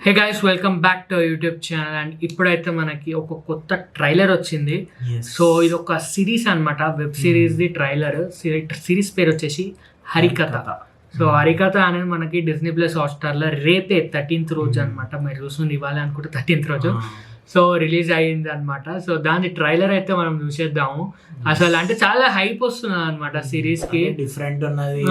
Hey guys, welcome back to YouTube channel. And ఇప్పుడైతే మనకి ఒక కొత్త ట్రైలర్ వచ్చింది. సో ఇది ఒక సిరీస్ అనమాట, web series the trailer. Series పేరు వచ్చేసి హరికథ. సో హరికథ అనేది మనకి డిస్నీ ప్లస్ హాట్స్టార్లో రేపే 13th రోజు అనమాట. మీరు చూస్తుంది ఇవ్వాలి అనుకుంటే 13th రోజు సో రిలీజ్ అయ్యింది అనమాట. సో దాని ట్రైలర్ అయితే మనం చూసేద్దాము. అసలు అంటే చాలా హైప్ వస్తున్నది అనమాట సిరీస్ కి. డిఫరెంట్ ఉన్నది,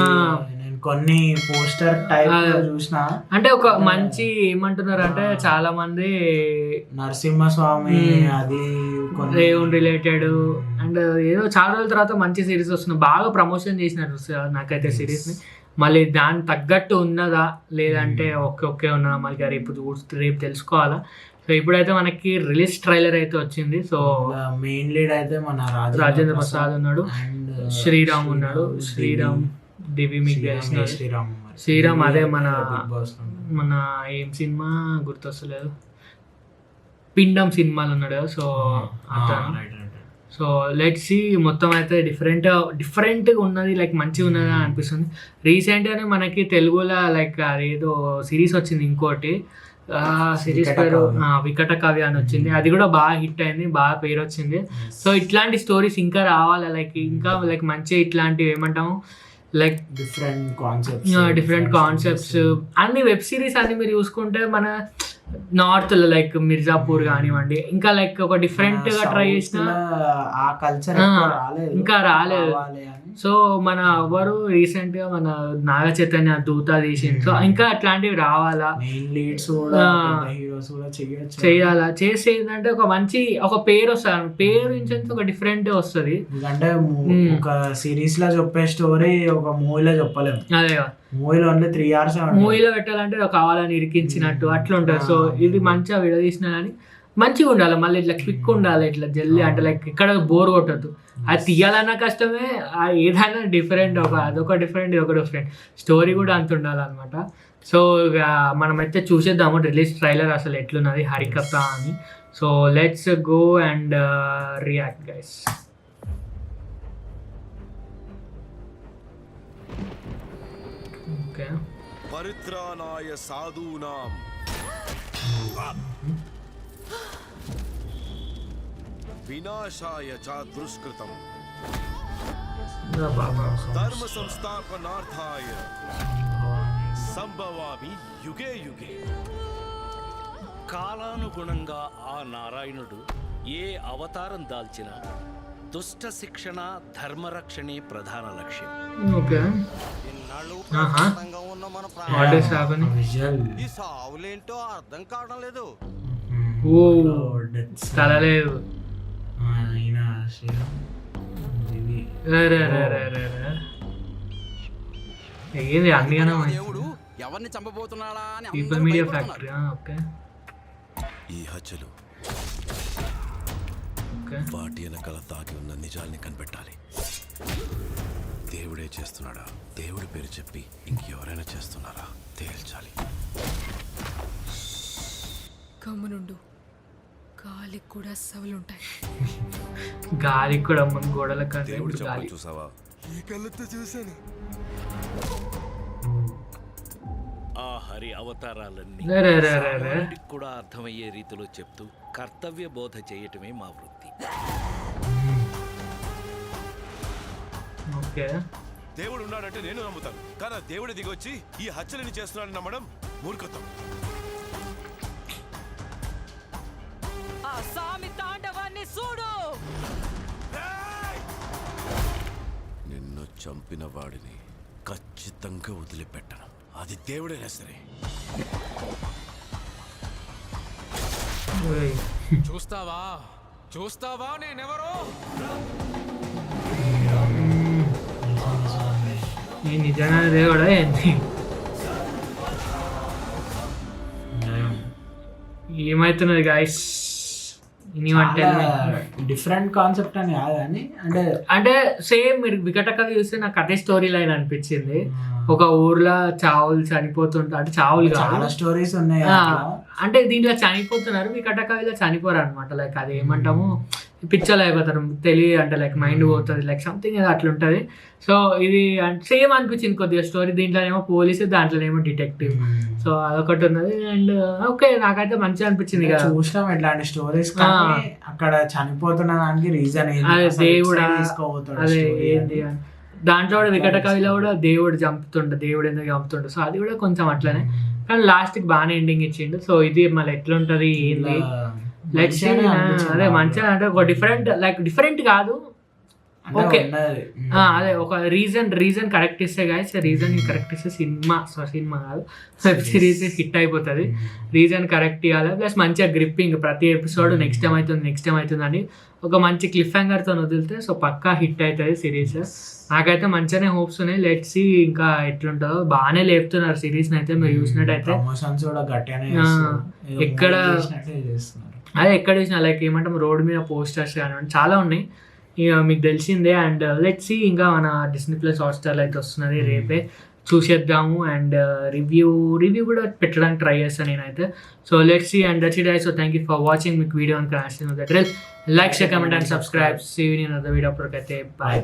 కొన్ని పోస్టర్ టైప్ చూసిన. అంటే ఒక మంచి ఏమంటున్నారు అంటే చాలా మంది నరసింహస్వామి అది దేవుని రిలేటెడ్ అండ్ ఏదో చాలా రోజుల తర్వాత మంచి సిరీస్ వస్తుంది. బాగా ప్రమోషన్ చేసినట్టు నాకైతే సిరీస్ ని. మళ్ళీ దాని తగ్గట్టు ఉన్నదా లేదంటే ఓకే ఉన్నదా మళ్ళీ రేపు తెలుసుకోవాలా. సో ఇప్పుడైతే మనకి రిలీజ్ ట్రైలర్ అయితే వచ్చింది. సో మెయిన్ లీడ్ అయితే మన రాజేంద్ర ప్రసాద్ ఉన్నాడు, శ్రీరామ్ ఉన్నాడు. శ్రీరామ్ దివి మీకు తెలిసిన శ్రీరామ్ అదే మన ఏం సినిమా గుర్తొస్తలేదు, పిండం సినిమాలు ఉన్నాడు కదా. సో అతను సో లెట్స్ సీ. మొత్తం అయితే డిఫరెంట్గా ఉన్నది, లైక్ మంచిగా ఉన్నది అనిపిస్తుంది. రీసెంట్గానే మనకి తెలుగులో లైక్ అదేదో సిరీస్ వచ్చింది ఇంకోటి, సిరీస్ పేరు వికట కవి అని వచ్చింది. అది కూడా బాగా హిట్ అయింది, బాగా పేరు వచ్చింది. సో ఇట్లాంటి స్టోరీస్ ఇంకా రావాలి, ఇంకా మంచిగా ఇట్లాంటివి ఏమంటాము లైక్ డిఫరెంట్ కాన్సెప్ట్స్ అన్ని వెబ్ సిరీస్ అన్ని మీరు చూసుకుంటే మన నార్త్ లో లైక్ మిర్జాపూర్ కానివ్వండి, ఇంకా లైక్ ఒక డిఫరెంట్ గా ట్రై చేసిన ఇంకా రాలేదు. సో మన ఎవరు రీసెంట్ గా మన నాగ చైతన్య దూత తీసింది. సో ఇంకా అట్లాంటివి రావాలా, చేయాలా. చేస్తే ఏంటంటే ఒక మంచి ఒక పేరు వస్తుంది, పేరు నుంచి ఒక డిఫరెంట్ వస్తుంది. అంటే ఒక సిరీస్ లో చెప్పే స్టోరీ ఒక మూవీలో చెప్పలేము. అదే మూవీలో ఓన్లీ 3 hours మూవీలో పెట్టాలంటే కావాలని ఇరికించినట్టు అట్లా ఉంటుంది. సో ఇది మంచిగా విడదీసినా కానీ మంచిగా ఉండాలి, మళ్ళీ ఇట్లా క్విక్ ఉండాలి, ఇట్లా జల్దీ అంటే లైక్ ఇక్కడ బోర్ కొట్టద్దు. అది తీయాలన్నా కష్టమే, ఏదైనా డిఫరెంట్ అదొక డిఫరెంట్ ఇదొక డిఫరెంట్ స్టోరీ కూడా అంత ఉండాలన్నమాట. సో ఇక మనమైతే చూసేద్దాము రిలీజ్ ట్రైలర్ అసలు ఎట్లున్నది హరికథ అని. So let's go and react guys. Okay, పరిత్రాణాయ సాధూనాం వినాశాయ చ దుష్కృతం ధర్మ సంస్థాపనార్థాయ సంభవామి యుగే యుగే. కాలానుగుణంగా ఆ నారాయణుడు ఏ అవతారం దాల్చినా దుష్ట శిక్షణ ధర్మరక్షణే ప్రధాన లక్ష్యం. ఓకే, ఈ సావులేంటో అర్థం కావడం లేదు. తలలేదు ఏది అన్నిగానే ఎవరిని చంపబోతున్నాడా అని పీపుల్ మీడియా ఫ్యాక్టరీ. ఓకే, ఈ హత్యలు వాటి వెనకాల దాగి ఉన్న నిజాల్ని కనిపెట్టాలి. దేవుడే చేస్తున్నాడా, దేవుడి పేరు చెప్పి ఇంకెవరైనా చేస్తున్నారా తేల్చాలి. కమ్మునుండు, గాలికి కూడా సవలుంటాయి. గాలికి కూడా మన గోడల దేవుడు చెప్పని చూసావా? ఈ కళ్ళతో చూశాను. ఆ హరి అవతారాలన్నీ కూడా అర్థమయ్యే రీతిలో చెప్తూ కర్తవ్య బోధ చేయటమే మా వృత్తి. ఓకే, దేవుడు ఉన్నాడంటే నేను నమ్ముతాను, కానీ దేవుడి దిగొచ్చి ఈ హత్యలని చేస్తున్నాడని నమ్మడం మూర్ఖత్వం. ఆ సామి తాండవాన్ని చూడు. నిన్ను చంపిన వాడిని ఖచ్చితంగా వదిలిపెట్టను, అది దేవుడైనా సరే. చూస్తావా నేనెవరో? నిజంగా దేవుడా ఏంటి? ఏమైతున్నది గాయస్? డిఫరెంట్ కాన్సెప్ట్ అని కాదు కానీ అంటే సేమ్ మీరు వికట కవి చూస్తే నాకు అదే స్టోరీ లైన్ అనిపించింది. ఒక ఊర్లో చావులు చనిపోతుంటారు, అంటే చావులు చాలా స్టోరీస్ ఉన్నాయి. అంటే దీంట్లో చనిపోతున్నారు, వికట కవిలో చనిపోరు అనమాట. లైక్ అది ఏమంటాము పిచ్చలు అయిపోతారు, అంటే లైక్ మైండ్ పోతుంది, లైక్ సంథింగ్ ఏదో అట్లా ఉంటుంది. సో ఇది సేమ్ అనిపించింది కొద్దిగా స్టోరీ, దీంట్లోనేమో పోలీసు, దాంట్లోనేమో డిటెక్టివ్. సో అదొకటి ఉన్నది. అండ్ ఓకే, నాకైతే మంచిగా అనిపించింది కదా. చూసినాం ఇట్లాంటి స్టోరీస్, అక్కడ చనిపోతున్న దానికి రీజన్ అదే దేవుడా, అదే ఏంది దాంట్లో కూడా వికట కవిలో కూడా దేవుడు ఎందుకు చంపుతుండు. సో అది కూడా కొంచెం అట్లనే, కానీ లాస్ట్కి బాగానే ఎండింగ్ ఇచ్చిండు. సో ఇది మళ్ళీ ఎట్లుంటది ఏంది, లైక్ అదే మంచిగా అంటే ఒక డిఫరెంట్ కాదు, ఓకే అదే ఒక రీజన్ కరెక్ట్ ఇస్తే గాయస్, రీజన్ కరెక్ట్ ఇస్తే సినిమా కాదు వెబ్ సిరీస్ హిట్ అయిపోతుంది. రీజన్ కరెక్ట్ ఇవ్వాలి, ప్లస్ మంచిగా గ్రిప్పింగ్, ప్రతి ఎపిసోడ్ నెక్స్ట్ టైం అవుతుంది అని ఒక మంచి క్లిఫ్ హ్యాంగర్తో వదిలితే సో పక్కా హిట్ అవుతుంది సిరీస్. నాకైతే మంచిగానే హోప్స్ ఉన్నాయి. లెట్స్ సీ ఇంకా ఎట్లుంటుందో. బాగానే లేపుతున్నారు సిరీస్ని అయితే, మీరు చూసినట్టయితే ఎక్కడ చూసినా లైక్ ఏమంటాం రోడ్ మీద పోస్టర్స్ కానివ్వండి చాలా ఉన్నాయి, ఇక మీకు తెలిసిందే. అండ్ లెట్స్ సీ ఇంకా మన డిస్నీ ప్లస్ హాట్స్టార్లో అయితే వస్తున్నది, రేపే చూసేద్దాము. అండ్ రివ్యూ కూడా పెట్టడానికి ట్రై చేస్తాను నేనైతే. So let's see and that's it guys. So thank you for watching. మీకు వీడియో కనుక like, share, comment and subscribe. See you in another video. అప్పటికైతే బాయ్.